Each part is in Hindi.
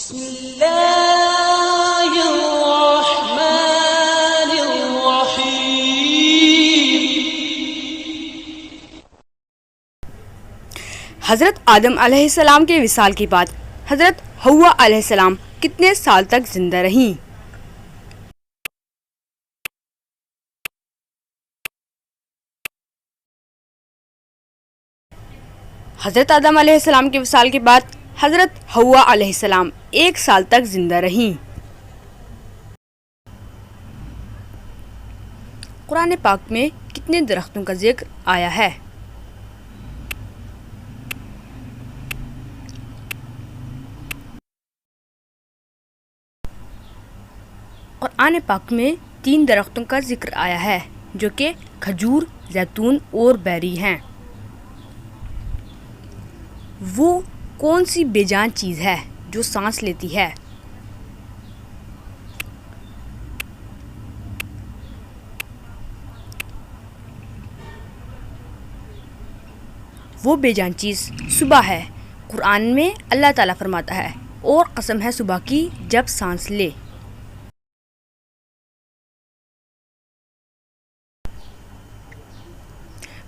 हज़रत आदम अलैहिस्सलाम के विसाल के बाद हज़रत हव्वा अलैहिस्सलाम कितने साल तक जिंदा रहीं? हज़रत आदम अलैहिस्सलाम के विसाल के बाद हज़रत हव्वा अलैहिस्सलाम 1 साल तक जिंदा रहीं। कुरान पाक में कितने दरख्तों का जिक्र आया है? कुरान पाक में 3 दरख्तों का जिक्र आया है जो कि खजूर, जैतून और बैरी हैं। वो कौन सी बेजान चीज़ है जो सांस लेती है? वो बेजान चीज़ सुबह है। कुरान में अल्लाह ताला फरमाता है, और कसम है सुबह की जब सांस ले।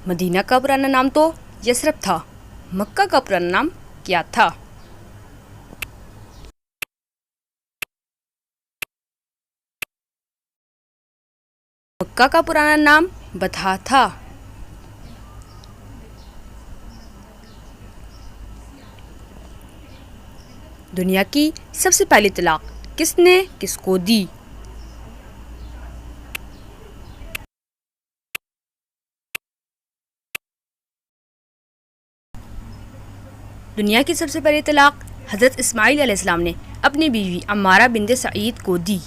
मदीना का पुराना नाम तो यसरब था। मक्का का पुराना नाम क्या था? मक्का का पुराना नाम बथा था। दुनिया की सबसे पहली तलाक किसने किसको दी? दुनिया की सबसे पहली तलाक हज़रत इस्माइल अलैहिस्सलाम ने अपनी बीवी अम्मारा बिन्ते सईद को दी।